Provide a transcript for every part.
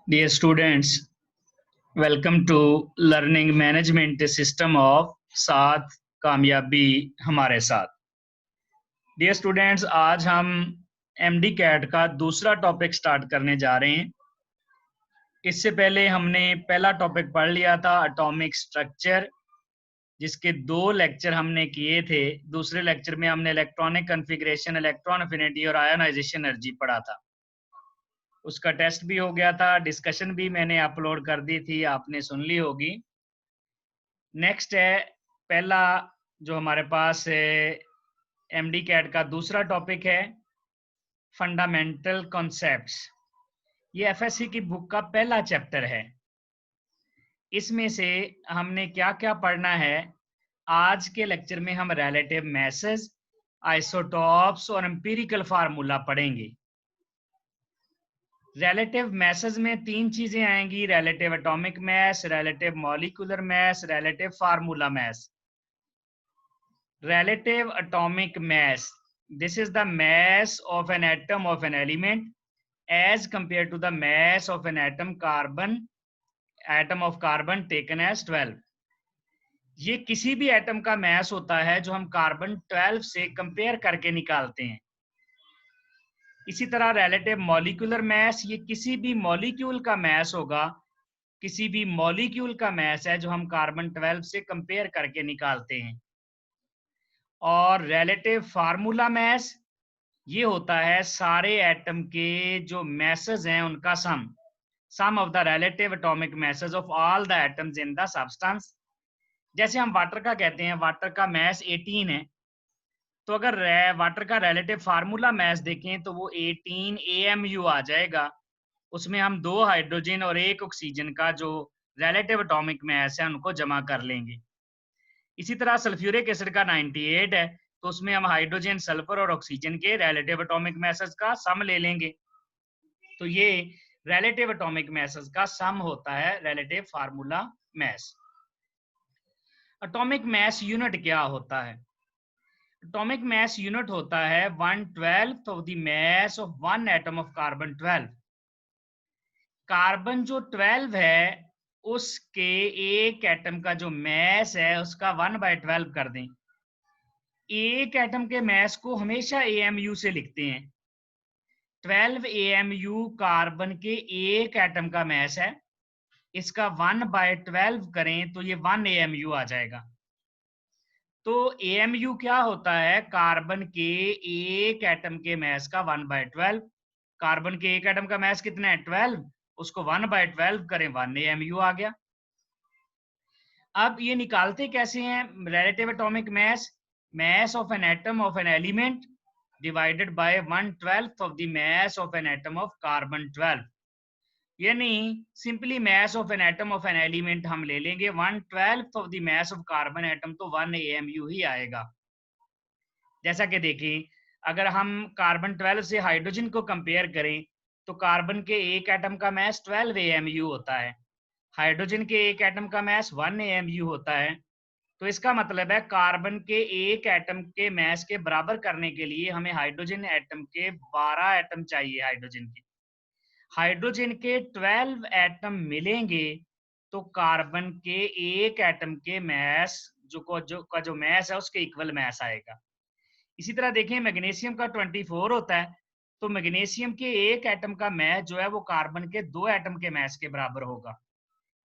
Dear students, welcome to Learning Management System of साथ कामयाबी हमारे साथ। डियर स्टूडेंट्स, आज हम एमडी कैट का दूसरा टॉपिक स्टार्ट करने जा रहे हैं। इससे पहले हमने पहला टॉपिक पढ़ लिया था एटॉमिक स्ट्रक्चर, जिसके 2 लेक्चर हमने किए थे। दूसरे लेक्चर में हमने इलेक्ट्रॉनिक कॉन्फ़िगरेशन, इलेक्ट्रॉन अफिनिटी और आयोनाइजेशन एनर्जी पढ़ा था। उसका टेस्ट भी हो गया था, डिस्कशन भी मैंने अपलोड कर दी थी, आपने सुन ली होगी। नेक्स्ट है पहला जो हमारे पास एमडी कैट का दूसरा टॉपिक है फंडामेंटल कॉन्सेप्ट्स। ये एफएससी की बुक का पहला चैप्टर है। इसमें से हमने क्या क्या पढ़ना है, आज के लेक्चर में हम रिलेटिव मैसेज, आइसोटॉप्स और एम्पिरिकल फार्मूला पढ़ेंगे। रिलेटिव मैसेज में 3 चीजें आएंगी: relative atomic mass, relative molecular mass, relative formula mass. Relative atomic mass, this is the mass of an atom of an element as compared to the mass of an atom of carbon taken as 12। ये किसी भी atom का मास होता है जो हम carbon 12 से compare करके निकालते हैं। इसी तरह रिलेटिव मॉलिक्यूलर मास, ये किसी भी मॉलिक्यूल का मास होगा, किसी भी मॉलिक्यूल का मास है जो हम कार्बन 12 से कंपेयर करके निकालते हैं। और रिलेटिव फार्मूला मास, ये होता है सारे एटम के जो मैसेज हैं उनका sum of the relative atomic masses of all the atoms in the substance. जैसे हम वाटर का कहते हैं, वाटर का मैस 18 है, तो अगर वाटर का रिलेटिव फार्मूला मैस देखें तो वो 18 AMU आ जाएगा। उसमें हम 2 हाइड्रोजन और 1 ऑक्सीजन का जो रिलेटिव एटॉमिक मैस है उनको जमा कर लेंगे। इसी तरह सल्फ्यूरिक एसिड का 98 है, तो उसमें हम हाइड्रोजन, सल्फर और ऑक्सीजन के रिलेटिव एटॉमिक मैसेज का सम ले लेंगे। तो ये रिलेटिव एटॉमिक मैसेज का सम होता है relative formula mass. Atomic mass unit क्या होता है? एटॉमिक मैस यूनिट होता है 1/12 of the mass of one atom of carbon 12। Carbon जो 12 है उसके एक एटम का जो मैस है उसका 1/12 कर दें। एक एटम के मैस को हमेशा AMU से लिखते हैं। 12 AMU कार्बन के एक एटम का मैस है, इसका 1/12 करें तो ये 1 AMU आ जाएगा। तो AMU क्या होता है? कार्बन के एक एटम के मैस का 1/12। कार्बन के एक एटम का मैस कितना है? 12, उसको 1/12 करें, 1 AMU आ गया। अब ये निकालते कैसे हैं? Relative atomic mass, mass of an atom of an element divided by 1/12 of the mass of an atom of carbon 12। यानी simply mass of an atom of an element हम ले लेंगे 1/12 of the mass of carbon atom, तो 1 AMU ही आएगा। जैसा कि देखिए, अगर हम कार्बन 12 से हाइड्रोजन को कंपेयर करें तो कार्बन के एक एटम का मास 12 AMU होता है, हाइड्रोजन के एक एटम का मास 1 AMU होता है। तो इसका मतलब है कार्बन के एक एटम के मास के बराबर करने के लिए हमें हाइड्रोजन एटम के 12 एटम चाहिए। हाइड्रोजन के 12 एटम मिलेंगे तो कार्बन के एक एटम के मास जो मास है उसके इक्वल मास आएगा। इसी तरह देखें, मैग्नीशियम का 24 होता है, तो मैग्नीशियम के एक एटम का मास जो है वो कार्बन के 2 एटम के मास के बराबर होगा।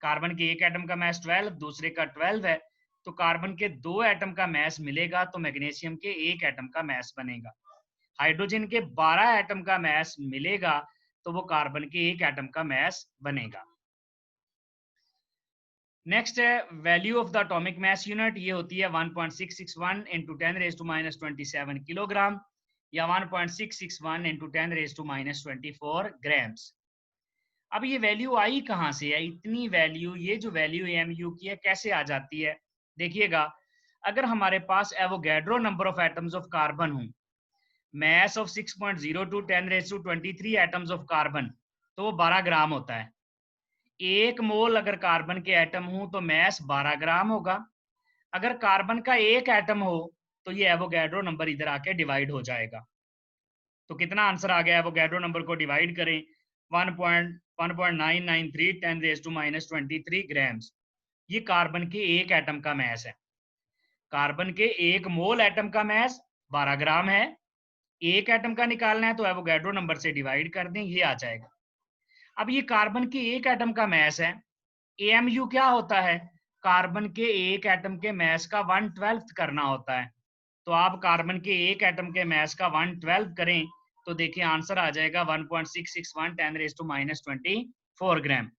कार्बन के एक एटम का मास 12, दूसरे का 12 है, तो कार्बन के 2 एटम का मास मिलेगा तो मैग्नीशियम के एक एटम का मास बनेगा। हाइड्रोजन के 12 एटम का मास मिलेगा तो वो कार्बन के एक एटम का मास बनेगा। नेक्स्ट है value of the atomic mass unit. ये होती है 1.661 into 10⁻⁻27 किलोग्राम या 1.661 into 10⁻⁻24 ग्राम्स। अब ये वैल्यू आई कहाँ से है? इतनी वैल्यू, ये जो वैल्यू AMU की है कैसे आ जाती है? देखिएगा, अगर हमारे पास Avogadro number of atoms of carbon हो, mass of 6.02 10⁻23 atoms of carbon, तो वो 12 ग्राम होता है। 1 मोल अगर कार्बन के एटम हो तो mass 12 ग्राम होगा। अगर कार्बन का एक एटम हो तो ये एवोगैड्रो नंबर इधर आके डिवाइड हो जाएगा। तो कितना आंसर आ गया? एवोगैड्रो नंबर को डिवाइड करें, 1.993 10⁻⁻23 ग्राम्स। ये कार्बन के एक एटम का मैस है। कार्बन के एक मोल एटम का मैस 12 ग्राम है। एक एटम का निकालना है तो एवोगैड्रो नंबर से डिवाइड कर दें, ये आ जाएगा। अब ये कार्बन के एक एटम का मैस है। एएमयू क्या होता है? कार्बन के एक एटम के मैस का 1/12 करना होता है। तो आप कार्बन के एक एटम के मैस का 1/12 करें तो देखिए आंसर आ जाएगा 1.661 10⁻24 ग्राम।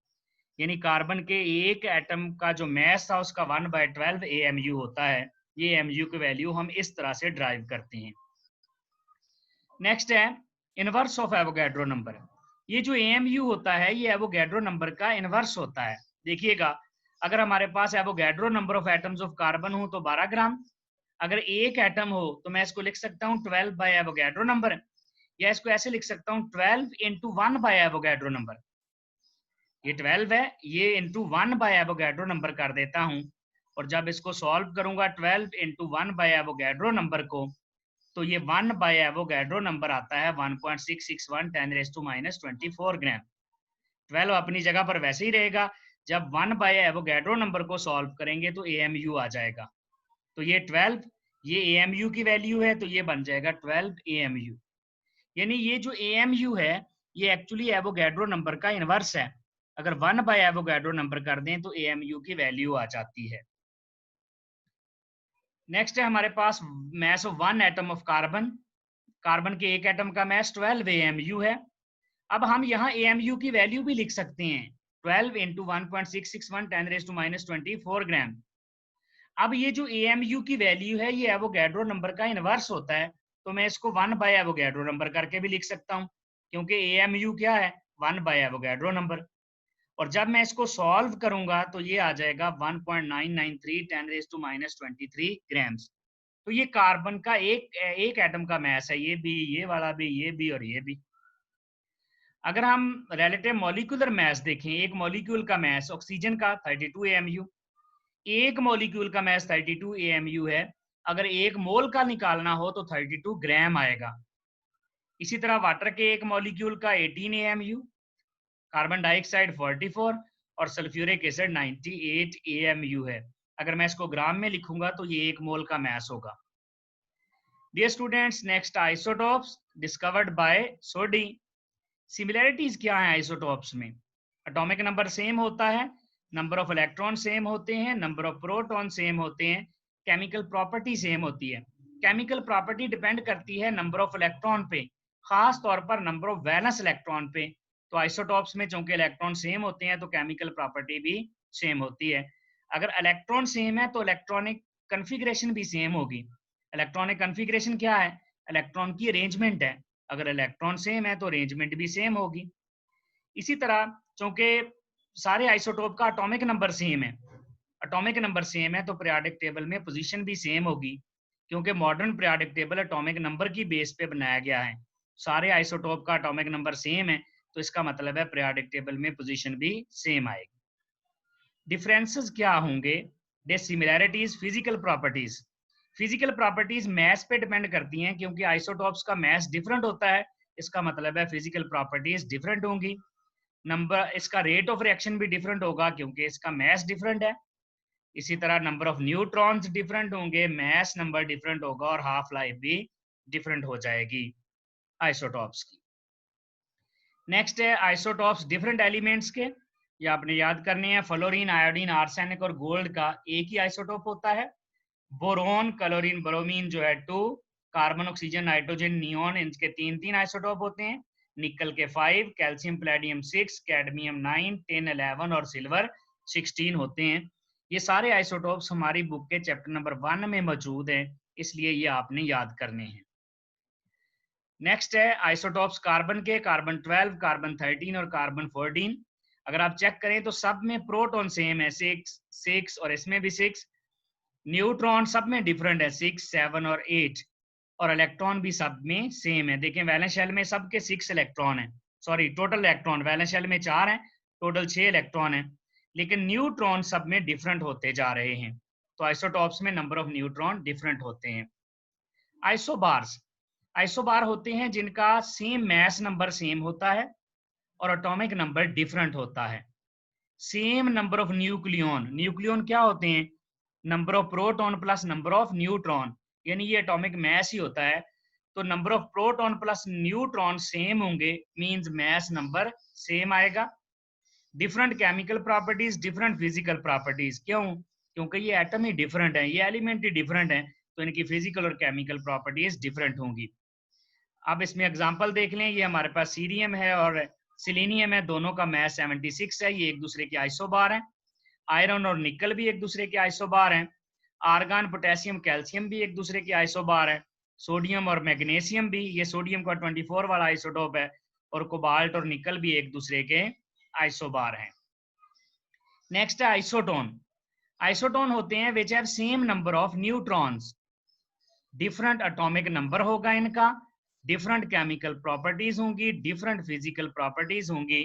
यानी कार्बन के एक एटम का जो मैस था उसका 1/12 एएमयू होता है। ये एएमयू की वैल्यू हम इस तरह से ड्राइव करते हैं। नेक्स्ट है इनवर्स ऑफ एवोगैड्रो नंबर। ये जो एएमयू होता है ये एवोगैड्रो नंबर का इनवर्स होता है। देखिएगा, अगर हमारे पास Avogadro number of atoms of carbon हो तो 12 ग्राम। अगर एक एटम हो तो मैं इसको लिख सकता हूँ 12 बाय एवोगैड्रो नंबर, या इसको ऐसे लिख सकता हूँ 12 इंटू 1 बाय एवोगैड्रो नंबर। ये 12 है, ये इंटू 1 बाय एवोगैड्रो नंबर कर देता हूँ। और जब इसको सॉल्व करूंगा 12 इंटू 1 बाय एवोगैड्रो नंबर को, तो ये 1 बाय एवोगैड्रो नंबर आता है 1.661 10⁻24 ग्राम। 12 अपनी जगह पर वैसे ही रहेगा। जब 1 बाय एवोगैड्रो नंबर को सॉल्व करेंगे तो एएमयू आ जाएगा। तो ये 12, ये एएमयू की वैल्यू है, तो ये बन जाएगा 12 एएमयू। यानी ये जो एएमयू है ये एक्चुअली एवोगैड्रो नंबर का इनवर्स है। अगर 1 बाय एवोगैड्रो नंबर कर दें तो एएमयू की वैल्यू आ जाती है। नेक्स्ट है हमारे पास mass of 1 atom of carbon. Carbon के एक एटम का मैस 12 एएमयू है। अब हम यहाँ एएमयू की वैल्यू भी लिख सकते हैं 12 इंटू 1.661 10⁻24 ग्राम। अब ये जो एएमयू की वैल्यू है ये एवोगैड्रो नंबर का इनवर्स होता है, तो मैं इसको 1 बाय एवोगैड्रो नंबर करके भी लिख सकता हूँ, क्योंकि एएमयू क्या है? 1 बाय एवोगैड्रो नंबर। और जब मैं इसको सॉल्व करूंगा तो ये आ जाएगा 1.993 10⁻23 ग्राम्स। तो ये कार्बन का एक एटम का मैस है, ये भी, ये वाला भी, ये भी और ये भी। अगर हम रिलेटिव मॉलिक्यूलर मैस देखें, एक मॉलिक्यूल का मैस ऑक्सीजन का 32 एएमयू, एक मॉलिक्यूल का मैस 32 एएमयू है। अगर एक मोल का निकालना हो तो 32 ग्राम आएगा। इसी तरह वाटर के एक मॉलिक्यूल का 18 एएमयू, कार्बन डाइऑक्साइड 44 और सल्फ्यूरिक एसिड 98 एएमयू है। अगर मैं इसको ग्राम में लिखूंगा तो ये एक मोल का मैस होगा। Dear students, next isotopes discovered by Soddy. Similarities क्या है आइसोटोप्स में? एटॉमिक नंबर सेम होता है, नंबर ऑफ इलेक्ट्रॉन सेम होते हैं, नंबर ऑफ प्रोटॉन सेम होते हैं, केमिकल प्रॉपर्टी सेम होती है। केमिकल प्रॉपर्टी डिपेंड करती है नंबर ऑफ इलेक्ट्रॉन पे, खास तौर पर नंबर ऑफ वैलेंस इलेक्ट्रॉन पे। तो आइसोटोप्स में चूंकि इलेक्ट्रॉन सेम होते हैं तो केमिकल प्रॉपर्टी भी सेम होती है। अगर इलेक्ट्रॉन सेम है तो इलेक्ट्रॉनिक कन्फिग्रेशन भी सेम होगी। इलेक्ट्रॉनिक कन्फिग्रेशन क्या है? इलेक्ट्रॉन की अरेंजमेंट है। अगर इलेक्ट्रॉन सेम है तो अरेंजमेंट भी सेम होगी। इसी तरह चूंकि सारे आइसोटोप का एटॉमिक नंबर सेम है, एटॉमिक नंबर सेम है तो पीरियोडिक टेबल में पोजीशन भी सेम होगी, क्योंकि modern periodic table atomic number की बेस पे बनाया गया है। सारे आइसोटोप का एटॉमिक नंबर सेम है तो इसका मतलब है पीरियोडिक टेबल में पोजीशन भी सेम आएगी। डिफरेंसेस क्या होंगे? Dissimilarities, physical properties. Physical properties mass पे डिपेंड करती हैं, क्योंकि आइसोटोप्स का मैस डिफरेंट होता है, इसका मतलब है फिजिकल प्रॉपर्टीज डिफरेंट होंगी। नंबर, इसका रेट ऑफ रिएक्शन भी डिफरेंट होगा क्योंकि इसका मैस डिफरेंट है। इसी तरह नंबर ऑफ न्यूट्रॉन्स डिफरेंट होंगे, मैस नंबर डिफरेंट होगा और हाफ लाइफ भी डिफरेंट हो जाएगी आइसोटोप्स की। नेक्स्ट है आइसोटोप्स डिफरेंट एलिमेंट्स के, ये आपने याद करने हैं। फ्लोरीन, आयोडीन, आर्सेनिक और गोल्ड का एक ही आइसोटोप होता है। बोरोन, क्लोरीन, ब्रोमीन जो है 2, कार्बन, ऑक्सीजन, नाइट्रोजन, नियोन, इनके 3 आइसोटोप होते हैं। निकल के 5, कैल्शियम पैलेडियम 6, कैडमियम 9, टिन 11 और सिल्वर 16 होते हैं। ये सारे आइसोटोप्स हमारी बुक के चैप्टर नंबर 1 में मौजूद हैं, इसलिए ये आपने याद करने हैं। नेक्स्ट है आइसोटोप्स कार्बन के, कार्बन 12, कार्बन 13 और कार्बन 14। अगर आप चेक करें तो सब में प्रोटॉन सेम है 6 और इसमें भी 6। न्यूट्रॉन सब में डिफरेंट है 6, 7 और 8, और इलेक्ट्रॉन भी सब में सेम है। देखें वैलेंस शेल में सबके 6 इलेक्ट्रॉन है, sorry total electron valence shell में 4 हैं, टोटल 6 इलेक्ट्रॉन है, लेकिन न्यूट्रॉन सब में डिफरेंट होते जा रहे हैं। तो आइसोटॉप्स में नंबर ऑफ न्यूट्रॉन डिफरेंट होते हैं। आइसोबार्स, आइसोबार होते हैं जिनका सेम मैस नंबर सेम होता है और एटॉमिक नंबर डिफरेंट होता है। Same number of nucleon, nucleon क्या होते हैं? Number of proton plus number of neutron, यानी ये एटॉमिक मैस ही होता है। तो number of proton plus neutron same होंगे, मींस मैस नंबर सेम आएगा। Different chemical properties, different physical properties, क्यों? क्योंकि ये एटम ही डिफरेंट है, ये एलिमेंट ही डिफरेंट है, तो इनकी फिजिकल और केमिकल प्रॉपर्टीज डिफरेंट होंगी। अब इसमें एग्जांपल देख लें, ये हमारे पास सीरियम है और सिलीनियम है, दोनों का मैस 76 है, ये एक दूसरे के आइसोबार हैं। आयरन और निकल भी एक दूसरे के आइसोबार हैं। आर्गन, पोटेशियम, कैल्शियम भी एक दूसरे के आइसोबार है। सोडियम और मैग्नीशियम भी, ये सोडियम का 24 वाला आइसोटोप है, और कोबाल्ट और निकल भी एक दूसरे के आइसोबार हैं। नेक्स्ट है आइसोटोन। आइसोटोन होते हैं which have same number of neutrons, different atomic number होगा इनका, डिफरेंट केमिकल प्रॉपर्टीज होंगी, डिफरेंट फिजिकल प्रॉपर्टीज होंगी,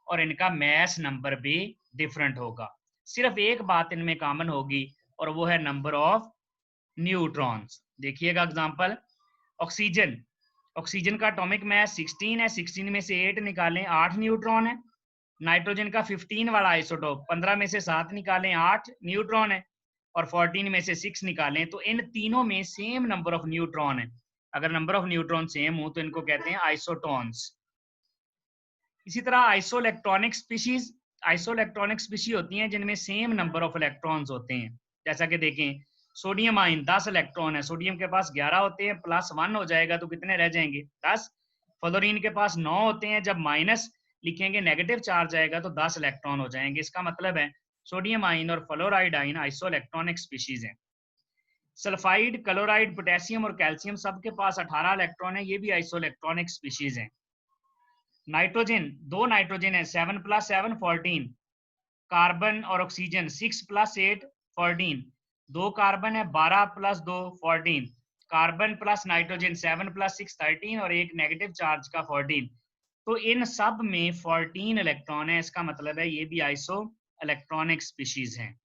और इनका मैस नंबर भी डिफरेंट होगा। सिर्फ एक बात इनमें कॉमन होगी, और वो है नंबर ऑफ न्यूट्रॉन्स। देखिएगा एग्जांपल, ऑक्सीजन, ऑक्सीजन का एटॉमिक मैस 16 है, 16 में से 8 निकालें 8 न्यूट्रॉन है। नाइट्रोजन का 15 वाला आइसोटोप, 15 में से 7 निकालें 8 न्यूट्रॉन है, और 14 में से 6 निकालें तो इन तीनों में सेम नंबर ऑफ न्यूट्रॉन है। अगर नंबर ऑफ न्यूट्रॉन सेम हो तो इनको कहते हैं आइसोटोन्स। इसी तरह आइसोइलेक्ट्रॉनिक स्पीशीज, आइसोइलेक्ट्रॉनिक स्पीशीज होती हैं जिनमें सेम नंबर ऑफ इलेक्ट्रॉन्स होते हैं। जैसा कि देखें, सोडियम आयन 10 इलेक्ट्रॉन है, सोडियम के पास 11 होते हैं, प्लस 1 हो जाएगा तो कितने रह जाएंगे? 10। फ्लोरीन के पास 9 होते हैं, जब माइनस लिखेंगे नेगेटिव चार्ज आएगा तो 10 इलेक्ट्रॉन हो जाएंगे। इसका मतलब है सोडियम आयन और फ्लोराइड आयन आइसोइलेक्ट्रॉनिक स्पीशीज हैं। सल्फाइड, क्लोराइड, पोटेशियम और कैल्शियम सबके पास 18 इलेक्ट्रॉन है, ये भी आइसोइलेक्ट्रॉनिक स्पीशीज हैं। नाइट्रोजन, 2 नाइट्रोजन है, 7 + 7 14। कार्बन और ऑक्सीजन 6 + 8 14। 2 कार्बन है, 12 + 2 14। कार्बन प्लस नाइट्रोजन 7 + 6 13, और एक नेगेटिव चार्ज का 14। तो इन सब में 14 इलेक्ट्रॉन है, इसका मतलब है ये भी आइसो इलेक्ट्रॉनिक स्पीशीज हैं।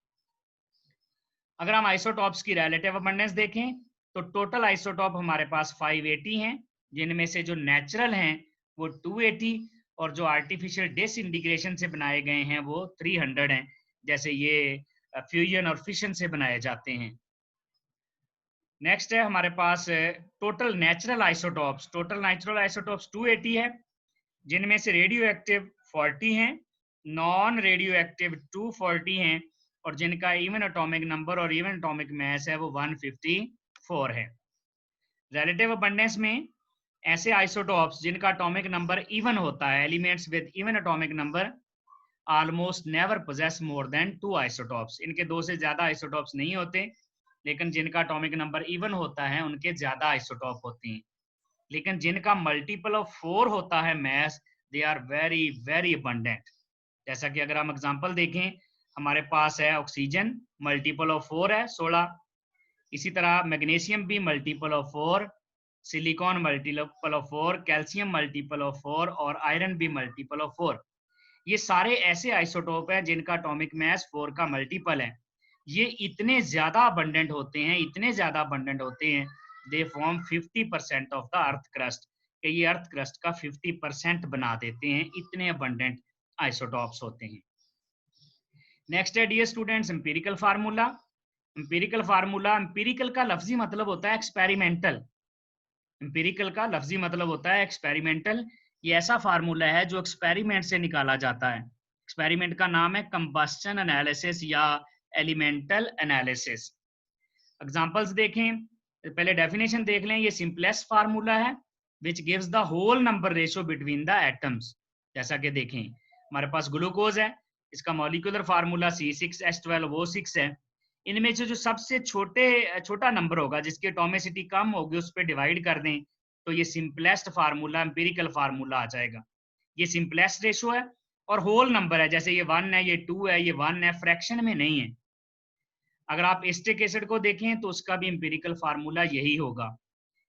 अगर हम आइसोटॉप्स की रिलेटिव अबंडेंस देखें तो टोटल आइसोटॉप हमारे पास 580 हैं, जिनमें से जो नेचुरल हैं वो 280, और जो आर्टिफिशियल डिसइंटीग्रेशन से बनाए गए हैं वो 300 हैं, जैसे ये फ्यूजन और फिशन से बनाए जाते हैं। नेक्स्ट है हमारे पास total natural isotopes. Total natural isotopes 280 है, जिनमें से रेडियो एक्टिव 40 हैं, नॉन रेडियो एक्टिव 240 हैं, और जिनका इवन एटॉमिक नंबर और इवन एटॉमिक मास है वो 154 है। रिलेटिव अबंडेंस में ऐसे आइसोटॉप्स जिनका एटॉमिक नंबर इवन होता है, elements with even atomic number almost never possess more than 2 isotopes. इनके 2 से ज्यादा आइसोटॉप्स नहीं होते, लेकिन जिनका एटॉमिक नंबर इवन होता है उनके ज्यादा आइसोटॉप होते हैं। लेकिन जिनका मल्टीपल ऑफ 4 होता है mass, they are very very abundant. जैसा कि अगर हम एग्जांपल देखें, हमारे पास है ऑक्सीजन, मल्टीपल ऑफ 4 है 16। इसी तरह मैग्नीशियम भी multiple of 4, silicon multiple of 4, calcium multiple of 4, और आयरन भी मल्टीपल ऑफ 4। ये सारे ऐसे आइसोटोप हैं जिनका एटॉमिक मास 4 का मल्टीपल है। ये इतने ज्यादा अबंडेंट होते हैं, इतने ज्यादा अबंडेंट होते हैं, they form 50% of the earth crust, कि ये अर्थ क्रस्ट का 50% बना देते हैं, इतने अबंडेंट आइसोटॉप्स होते हैं। नेक्स्ट है dear students empirical formula. Empirical formula, empirical का लफ्जी मतलब होता है एक्सपेरिमेंटल। एम्पिरिकल का लफ्जी मतलब होता है एक्सपेरिमेंटल। ये ऐसा फार्मूला है जो एक्सपेरिमेंट से निकाला जाता है। एक्सपेरिमेंट का नाम है कंबस्शन एनालिसिस या एलिमेंटल एनालिसिस। एग्जांपल्स देखें, पहले डेफिनेशन देख लें। ये सिंपलेस्ट फार्मूला है which gives the whole number ratio between the atoms. जैसा कि देखें, हमारे पास ग्लूकोज है, इसका मॉलिक्यूलर फार्मूला C6H12O6 है। इनमें से जो सबसे छोटा नंबर होगा जिसकी एटॉमिसिटी कम होगी उस पर डिवाइड कर दें तो ये सिंपलेस्ट फार्मूला, एम्पिरिकल फार्मूला आ जाएगा। ये सिंपलेस्ट रेशियो है और होल नंबर है, जैसे ये 1 है, ये 2 है, ये 1 है, फ्रैक्शन में नहीं है। अगर आप एस्टिक एसिड को देखें तो उसका भी एम्पिरिकल फार्मूला यही होगा।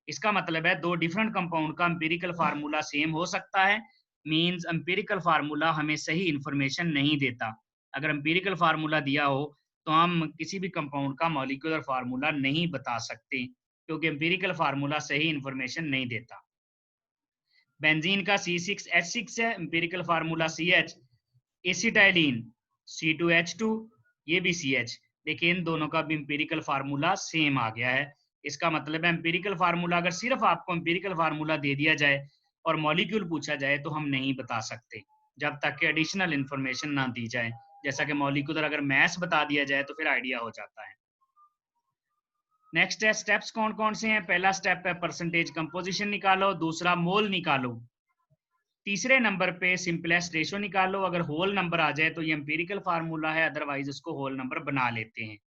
इसका मतलब है दो डिफरेंट कंपाउंड का एम्पिरिकल फार्मूला सेम हो सकता है, मींस एम्पिरिकल फार्मूला हमें सही इंफॉर्मेशन नहीं देता। अगर एम्पिरिकल फार्मूला दिया हो तो हम किसी भी कंपाउंड का मॉलिक्यूलर फार्मूला नहीं बता सकते, क्योंकि एम्पिरिकल फार्मूला सही इंफॉर्मेशन नहीं देता। बेंजीन का C6H6 है, empirical formula CH। Acetylene C2H2, ये भी CH। देखिए इन दोनों का भी एम्पिरिकल फार्मूला सेम आ गया है। इसका मतलब है एम्पिरिकल फार्मूला, अगर सिर्फ आपको एम्पिरिकल फार्मूला दे दिया जाए और मॉलिक्यूल पूछा जाए तो हम नहीं बता सकते जब तक कि एडिशनल इंफॉर्मेशन ना दी जाए। जैसा कि मॉलिक्यूलर अगर मैस बता दिया जाए तो फिर आइडिया हो जाता है। नेक्स्ट है स्टेप्स कौन कौन से हैं। पहला स्टेप है परसेंटेज कंपोजिशन निकालो, दूसरा मोल निकालो, तीसरे नंबर पे सिंपलेस्ट रेशो निकालो। अगर होल नंबर आ जाए तो ये एम्पिरिकल फार्मूला है, अदरवाइज उसको होल नंबर बना लेते हैं।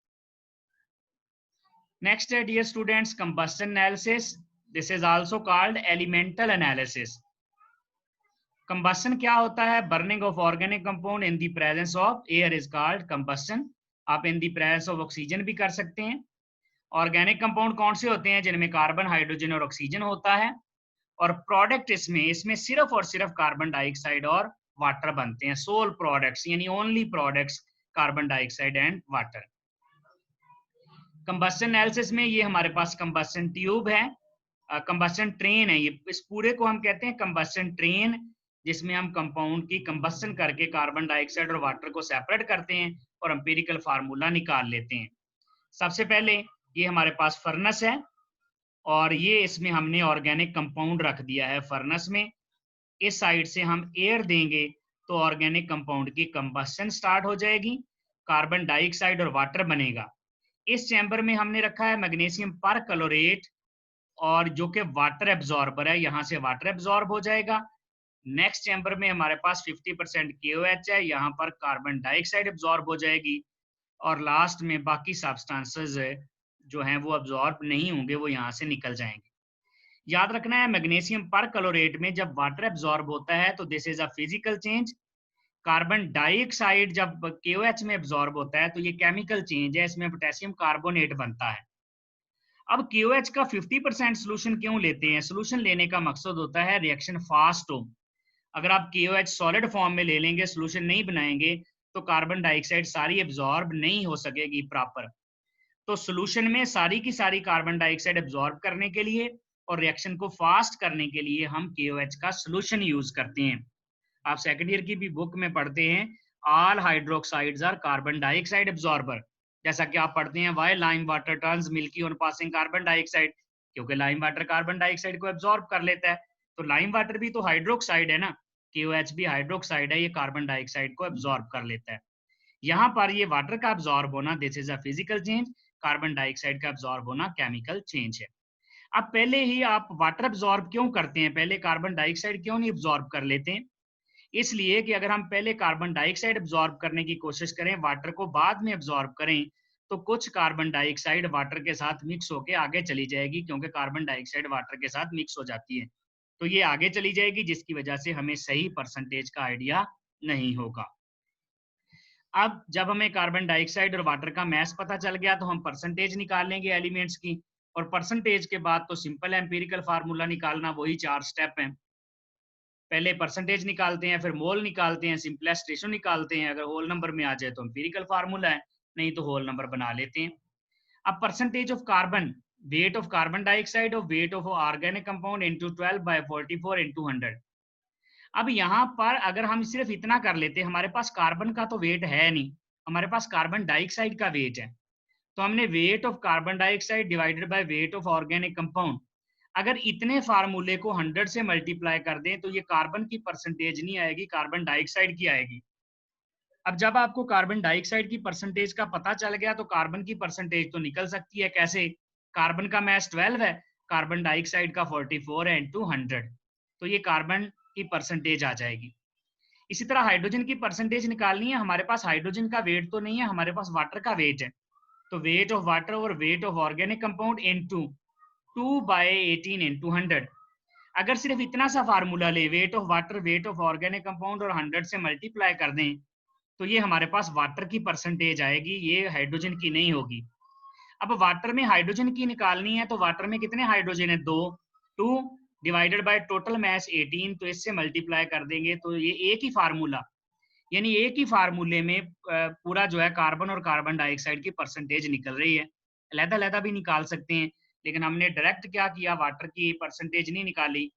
नेक्स्ट है dear students combustion analysis, this is also called elemental analysis. Combustion क्या होता है? Burning of organic compound in the presence of air is called combustion. आप in the presence of oxygen भी कर सकते हैं। ऑर्गेनिक कंपाउंड कौन से होते हैं? जिनमें कार्बन, हाइड्रोजन और ऑक्सीजन होता है। और प्रोडक्ट इसमें सिर्फ और सिर्फ कार्बन डाइऑक्साइड और वाटर बनते हैं। सोल प्रोडक्ट्स यानी only products carbon dioxide and water. Combustion analysis में ये हमारे पास कंबस्शन ट्यूब है, कंबस्शन ट्रेन है। ये इस पूरे को हम कहते हैं कंबस्शन ट्रेन, जिसमें हम कंपाउंड की कंबस्शन करके कार्बन डाइऑक्साइड और वाटर को सेपरेट करते हैं और एम्पिरिकल फार्मूला निकाल लेते हैं। सबसे पहले ये हमारे पास फर्नेस है और ये इसमें हमने ऑर्गेनिक कंपाउंड रख दिया है फर्नेस में। इस साइड से हम एयर देंगे तो ऑर्गेनिक कंपाउंड की कंबस्शन स्टार्ट हो जाएगी, कार्बन डाइऑक्साइड और वाटर बनेगा। इस चैम्बर में हमने रखा है मैग्नीशियम परक्लोरेट, और जो कि वाटर एब्जॉर्बर है, यहाँ से वाटर एब्जॉर्ब हो जाएगा। नेक्स्ट चैम्बर में हमारे पास 50% KOH है, यहाँ पर कार्बन डाइऑक्साइड एब्जॉर्ब हो जाएगी। और लास्ट में बाकी सब्सटेंसेस जो हैं वो एब्जॉर्ब नहीं होंगे, वो यहाँ से निकल जाएंगे। याद रखना है मैग्नीशियम परक्लोरेट में जब वाटर एब्जॉर्ब होता है तो this is a physical change. Carbon dioxide जब KOH में एब्जॉर्ब होता है तो ये केमिकल चेंज है, इसमें पोटेशियम कार्बोनेट बनता है। अब KOH का 50% सोल्यूशन क्यों लेते हैं? सोल्यूशन लेने का मकसद होता है रिएक्शन फास्ट हो। अगर आप KOH सॉलिड फॉर्म में ले लेंगे, सोल्यूशन नहीं बनाएंगे, तो कार्बन डाइऑक्साइड सारी एब्जॉर्ब नहीं हो सकेगी प्रॉपर। तो सोल्यूशन में सारी की सारी कार्बन डाइऑक्साइड एब्जॉर्ब करने के लिए और रिएक्शन को फास्ट करने के लिए हम KOH का सोल्यूशन यूज करते हैं। आप सेकंड ईयर की भी बुक में पढ़ते हैं all hydroxides are carbon dioxide absorber. जैसा कि आप पढ़ते हैं why lime water turns milky on passing carbon dioxide, क्योंकि लाइम वाटर कार्बन डाइऑक्साइड को एब्जॉर्ब कर लेता है। तो लाइम वाटर भी तो हाइड्रोक्साइड है ना, KOH भी हाइड्रोक्साइड है, ये कार्बन डाइऑक्साइड को एब्जॉर्ब कर लेता है। यहाँ पर ये वाटर का एब्जॉर्ब होना this is a physical change, carbon dioxide का एब्जॉर्ब होना केमिकल चेंज है। अब पहले ही आप वाटर एब्जॉर्ब क्यों करते हैं, पहले कार्बन डाइऑक्साइड क्यों नहीं एब्जॉर्ब कर लेते हैं? इसलिए कि अगर हम पहले कार्बन डाइऑक्साइड एब्जॉर्ब करने की कोशिश करें, वाटर को बाद में एब्जॉर्ब करें, तो कुछ कार्बन डाइऑक्साइड वाटर के साथ मिक्स होकर आगे चली जाएगी, क्योंकि कार्बन डाइऑक्साइड वाटर के साथ मिक्स हो जाती है। तो ये आगे चली जाएगी, जिसकी वजह से हमें सही परसेंटेज का आइडिया नहीं होगा। अब जब हमें कार्बन डाइऑक्साइड और वाटर का मैस पता चल गया तो हम परसेंटेज निकाल लेंगे एलिमेंट्स की। और परसेंटेज के बाद तो सिंपल एम्पिरिकल फार्मूला निकालना, वही 4 स्टेप हैं। पहले परसेंटेज निकालते हैं, फिर मोल निकालते हैं, सिंपलेस्ट रेशो निकालते हैं। अगर होल नंबर में आ जाए तो एम्पिरिकल फार्मूला है, नहीं तो होल नंबर बना लेते हैं। अब percentage of carbon, weight of carbon dioxide और weight of organic compound into 12/44 into 100। अब यहाँ पर अगर हम सिर्फ इतना कर लेते, हमारे पास कार्बन का तो वेट है नहीं, हमारे पास कार्बन डाइऑक्साइड का वेट है। तो हमने wait of carbon dioxide divided by weight of organic compound, अगर इतने फार्मूले को 100 से मल्टीप्लाई कर दें तो ये कार्बन की परसेंटेज नहीं आएगी, कार्बन डाइऑक्साइड की आएगी। अब जब आपको कार्बन डाइऑक्साइड की परसेंटेज का पता चल गया तो कार्बन की परसेंटेज तो निकल सकती है। कैसे? कार्बन का मैस 12 है, कार्बन डाइऑक्साइड का 44 है इंटू 100, तो ये कार्बन की परसेंटेज आ जाएगी। इसी तरह हाइड्रोजन की परसेंटेज निकालनी है, हमारे पास हाइड्रोजन का वेट तो नहीं है, हमारे पास वाटर का वेट है। तो वेट ऑफ वाटर और weight of organic compound into 2/18 into 100। अगर सिर्फ इतना सा फार्मूला ले, weight of water, wait of organic compound और 100 से मल्टीप्लाई कर दें, तो ये हमारे पास वाटर की परसेंटेज आएगी, ये हाइड्रोजन की नहीं होगी। अब वाटर में हाइड्रोजन की निकालनी है, तो वाटर में कितने हाइड्रोजन है? 2। 2 डिवाइडेड बाय टोटल मैस 18, तो इससे मल्टीप्लाई कर देंगे तो ये एक ही फार्मूला, यानी एक ही फार्मूले में पूरा जो है कार्बन और कार्बन डाइऑक्साइड की परसेंटेज निकल रही है। अलग-अलग भी निकाल सकते हैं, लेकिन हमने डायरेक्ट क्या किया, वाटर की परसेंटेज नहीं निकाली,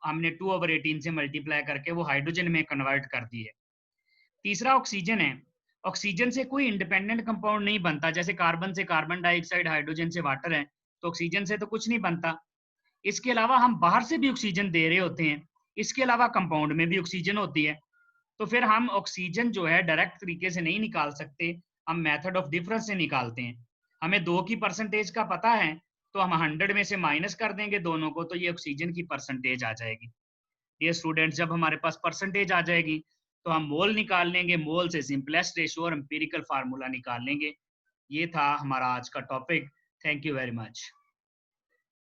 हमने 2/18 से मल्टीप्लाई करके वो हाइड्रोजन में कन्वर्ट कर दी है। तीसरा ऑक्सीजन है। ऑक्सीजन से कोई इंडिपेंडेंट कंपाउंड नहीं बनता, जैसे कार्बन से कार्बन डाइऑक्साइड, हाइड्रोजन से वाटर है, तो ऑक्सीजन से तो कुछ नहीं बनता। इसके अलावा हम बाहर से भी ऑक्सीजन दे रहे होते हैं, इसके अलावा कंपाउंड में भी ऑक्सीजन होती है। तो फिर हम ऑक्सीजन जो है डायरेक्ट तरीके से नहीं निकाल सकते, हम मेथड ऑफ डिफरेंस से निकालते हैं। हमें 2 की परसेंटेज का पता है, तो हम 100 में से माइनस कर देंगे दोनों को, तो ये ऑक्सीजन की परसेंटेज आ जाएगी। ये स्टूडेंट्स, जब हमारे पास परसेंटेज आ जाएगी तो हम मोल निकाल लेंगे, मोल से सिंपलेस्ट रेशियो और एम्पिरिकल फार्मूला निकाल लेंगे। ये था हमारा आज का topic. Thank you very much.